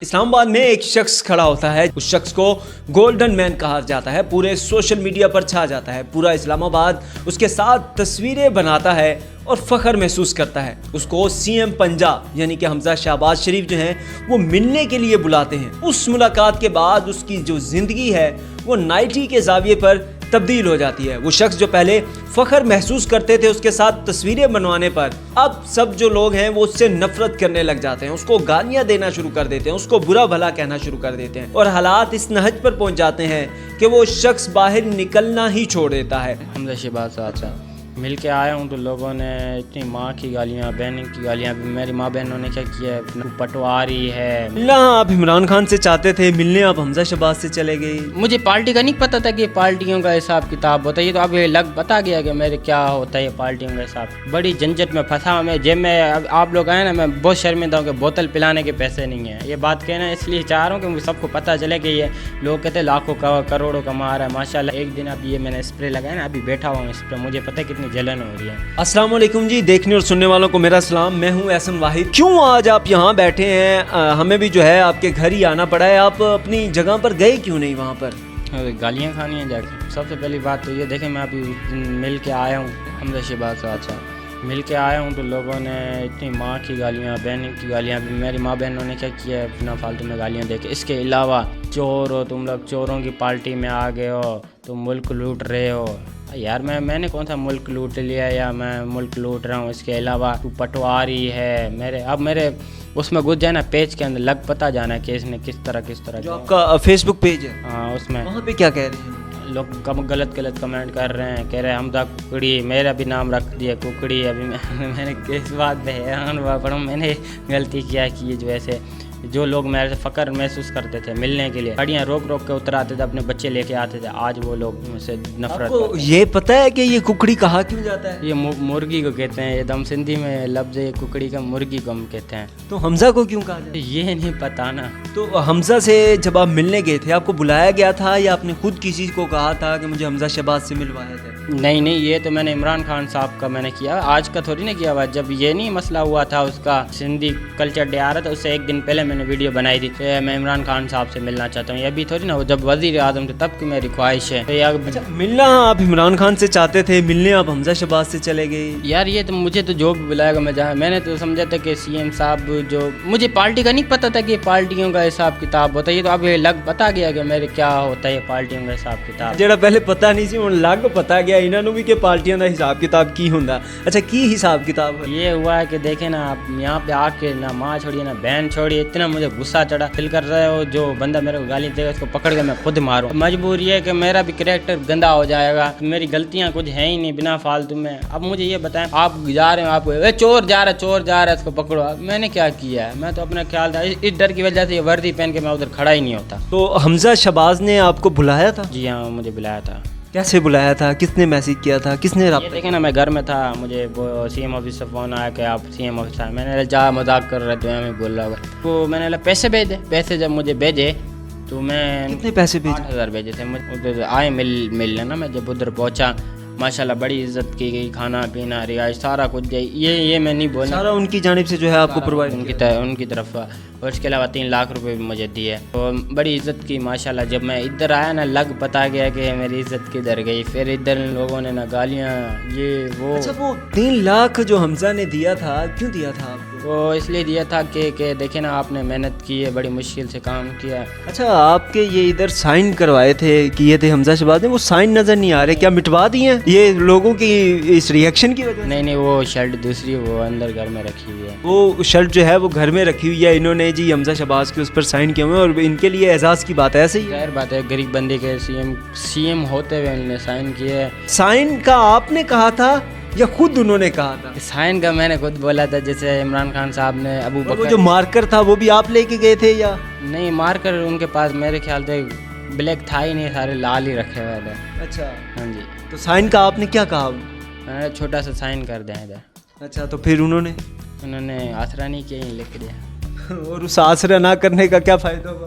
اسلام آباد میں ایک شخص کھڑا ہوتا ہے، اس شخص کو گولڈن مین کہا جاتا ہے، پورے سوشل میڈیا پر چھا جاتا ہے، پورا اسلام آباد اس کے ساتھ تصویریں بناتا ہے اور فخر محسوس کرتا ہے۔ اس کو سی ایم پنجاب یعنی کہ حمزہ شہباز شریف جو ہیں وہ ملنے کے لیے بلاتے ہیں۔ اس ملاقات کے بعد اس کی جو زندگی ہے وہ 90 کے زاویے پر تبدیل ہو جاتی ہے۔ وہ شخص جو پہلے فخر محسوس کرتے تھے اس کے ساتھ تصویریں بنوانے پر، اب سب جو لوگ ہیں وہ اس سے نفرت کرنے لگ جاتے ہیں، اس کو گالیاں دینا شروع کر دیتے ہیں، اس کو برا بھلا کہنا شروع کر دیتے ہیں، اور حالات اس نہج پر پہنچ جاتے ہیں کہ وہ شخص باہر نکلنا ہی چھوڑ دیتا ہے۔ حمزہ شہباز صاحب سے مل کے آیا ہوں تو لوگوں نے اتنی ماں کی گالیاں، بہن کی گالیاں، میری ماں بہنوں نے کیا کیا ہے، پٹواری ہے۔ ملنا آپ عمران خان سے چاہتے تھے، ملنے آپ حمزہ شہباز سے چلے گئے۔ مجھے پارٹی کا نہیں پتہ تھا کہ پارٹیوں کا حساب کتاب ہوتا ہے، یہ تو اب لگ بتا گیا کہ میرے کیا ہوتا ہے یہ پارٹیوں کا حساب۔ بڑی جھنجھٹ میں پھنسا میں، جب میں آپ لوگ آئے نا میں بہت شرمندہ ہوں کہ بوتل پلانے کے پیسے نہیں ہیں۔ یہ بات کہنا اس لیے چاہ رہا ہوں کہ مجھے سب کو پتہ چلے کہ یہ لوگ کہتے ہیں لاکھوں کروڑوں کما رہا ہے ماشاءاللہ۔ ایک دن اب یہ میں نے اسپرے لگایا نا، ابھی بیٹھا ہوا ہوں اس پہ، مجھے پتہ ہے کتنی جلن ہو رہی ہے۔ السلام علیکم جی، دیکھنے اور سننے والوں کو میرا سلام، میں ہوں احسن واحد۔ کیوں آج آپ یہاں بیٹھے ہیں؟ ہمیں بھی جو ہے آپ کے گھر ہی آنا پڑا ہے، آپ اپنی جگہ پر گئے کیوں نہیں وہاں پر؟ گالیاں کھانی ہیں جا کے۔ سب سے پہلی بات تو یہ دیکھیں، میں ابھی مل کے آیا ہوں حمزہ شہباز صاحب سے مل کے آیا ہوں تو لوگوں نے اتنی ماں کی گالیاں، بہن کی گالیاں، میری ماں بہنوں نے کیا کیا ہے بنا فالتو میں گالیاں دے کے۔ اس کے علاوہ چور ہو تم لوگ، چوروں کی پارٹی میں آ گئے ہو، تم ملک لوٹ رہے ہو۔ یار میں نے کون سا ملک لوٹ لیا یا میں ملک لوٹ رہا ہوں؟ اس کے علاوہ تو پٹواری ہے، میرے اس میں گھس جانا پیج کے اندر، لگ پتہ جانا کہ اس نے کس طرح جو آپ کا فیس بک پیج ہے، ہاں اس میں وہاں پہ کیا کہہ رہے ہیں لوگ غلط کمنٹ کر رہے ہیں، کہہ رہے ہیں حمزہ ککڑی، میرا بھی نام رکھ دیا ککڑی۔ ابھی میں نے کس بات پہ حیران ہوا پڑھوں، میں نے غلطی کیا کہ یہ جو ایسے جو لوگ میرے سے فخر محسوس کرتے تھے ملنے کے لیے، گاڑیاں روک کے اتراتے تھے، اپنے بچے لے کے آتے تھے، آج وہ لوگ مجھ سے نفرت آپ کو یہ پتہ ہے کہ یہ ککڑی کہا کیوں جاتا ہے؟ یہ مرغی کو کہتے ہیں، یہ دم سندھی میں لفظ ہے ککڑی کا، مرغی کو ہم کہتے ہیں۔ تو حمزہ کو کیوں کہا جاتا ہے؟ یہ نہیں پتا نا۔ تو حمزہ سے جب آپ ملنے گئے تھے، آپ کو بلایا گیا تھا یا آپ نے خود کسی کو کہا تھا کہ مجھے حمزہ شہباز سے ملوایا جائے؟ نہیں، یہ تو میں نے عمران خان صاحب کا میں نے کیا، آج کا تھوڑی نہ کیا ہوا۔ جب یہ نہیں مسئلہ ہوا تھا، اس کا سندھی کلچر ڈے آ رہا تھا، اس سے ایک دن پہلے میں نے ویڈیو بنائی تھی کہ میں عمران خان صاحب سے ملنا چاہتا ہوں۔ یہ ابھی تھوڑی نہ، جب وزیر اعظم تھے تب کی میری خواہش ہے۔ ملنا آپ عمران خان سے چاہتے تھے، ملنے آپ حمزہ شہباز سے چلے گئے؟ یار یہ تو مجھے تو جو بھی بلائے گا میں جہاں، میں نے تو سمجھا تھا کہ سی ایم صاحب جو، مجھے پارٹی کا نہیں پتہ تھا کہ پارٹیوں کا حساب کتاب ہوتا ہے، یہ تو اب لگ بتا گیا کہ میرے کیا ہوتا ہے یہ پارٹیوں کا حساب کتاب۔ جڑا پہلے پتہ نہیں سی ہن لگ پتا گیا انہاں نوں بھی کہ پارٹیاں دا حساب کتاب کی ہوندا۔ اچھا کی حساب کتاب ہے؟ یہ ہوا ہے کہ دیکھیں نا، آپ یہاں پہ آ کے نہ ماں چھوڑیے نہ بہن چھوڑیے، اتنا مجھے غصہ چڑھا، دل کر رہے ہو جو بندہ میرے کو گالی دے گا اس کو پکڑ کے میں خود ماروں۔ مجبور یہ ہے کہ میرا بھی کریکٹر گندا ہو جائے گا، میری غلطیاں کچھ ہیں ہی نہیں بنا فالتو میں۔ اب مجھے یہ بتائیں، آپ جا رہے ہیں، آپ کو چور جا رہا ہے اس کو پکڑو، میں نے کیا کیا ہے؟ میں تو اپنا خیال تھا، اس ڈر کی وجہ سے یہ وردی پہن کے میں ادھر کھڑا ہی نہیں ہوتا۔ تو حمزہ شہباز نے آپ کو بلایا تھا؟ جی ہاں، مجھے بلایا تھا۔ کیسے بلایا تھا؟ کس نے میسج کیا تھا؟ کس نے رابطہ؟ دیکھیں نا، میں گھر میں تھا، مجھے وہ سی ایم آفس سے فون آیا کہ آپ سی ایم آفس آئے، میں نے جا مذاق کر رہے تھے، میں بول رہا ہوں تو میں نے پیسے بھیج دے۔ پیسے جب مجھے بھیجے تو میں کتنے پیسے بھیجے؟ 8,000 بھیجے تھے۔ ادھر آئے مل لینا، میں جب ادھر پہنچا ماشاءاللہ بڑی عزت کی گئی، کھانا پینا رہائش سارا کچھ گئی، یہ میں نہیں بولنا، سارا ان کی جانب سے جو ہے آپ کو پرووائڈ ان کی طرف، اور اس کے علاوہ 3 لاکھ روپے بھی مجھے دیے، تو بڑی عزت کی ماشاءاللہ۔ جب میں ادھر آیا نا، لگ پتا گیا کہ میری عزت کدھر گئی، پھر ادھر لوگوں نے نا گالیاں یہ وہ۔ اچھا وہ 3 لاکھ جو حمزہ نے دیا تھا، کیوں دیا تھا آپ کو؟ وہ اس لیے دیا تھا کہ دیکھیں نا، آپ نے محنت کی ہے، بڑی مشکل سے کام کیا۔ اچھا آپ کے یہ ادھر سائن کروائے تھے کیے تھے حمزہ شہباز نے، وہ سائن نظر نہیں آ رہے، کیا مٹوا دیے ہیں یہ لوگوں کی اس ریئیکشن کی وجہ سے؟ نہیں، وہ شرٹ دوسری وہ اندر گھر میں رکھی ہوئی ہے، وہ شرٹ جو ہے وہ گھر میں رکھی ہوئی ہے، انہوں نے جی حمزہ شہباز کے اس پر سائن کیے ہوئے ہیں، اور ان کے لیے اعزاز کی بات ہے، ایسے ہی ظاہر بات ہے غریب بندے کے سی ایم ہوتے ہوئے انہوں نے سائن کیے۔ سائن کا آپ نے کہا تھا یا خود انہوں نے کہا تھا؟ سائن کا میں نے خود بولا تھا، جیسے عمران خان صاحب نے ابو وہ بکر، جو مارکر تھا وہ بھی آپ لے کے گئے تھے یا؟ نہیں مارکر ان کے پاس میرے خیال سے بلیک تھا ہی نہیں، سارے لال ہی رکھے ہوئے تھے۔ اچھا ہاں جی، تو سائن کا آپ نے کیا کہا؟ میں نے چھوٹا سا سائن کر دیا ادھر، اچھا تو پھر انہوں نے آسرا نہیں کیا، ہی لکھ دیا۔ اور اس آسرا نہ کرنے کا کیا فائدہ ہوگا؟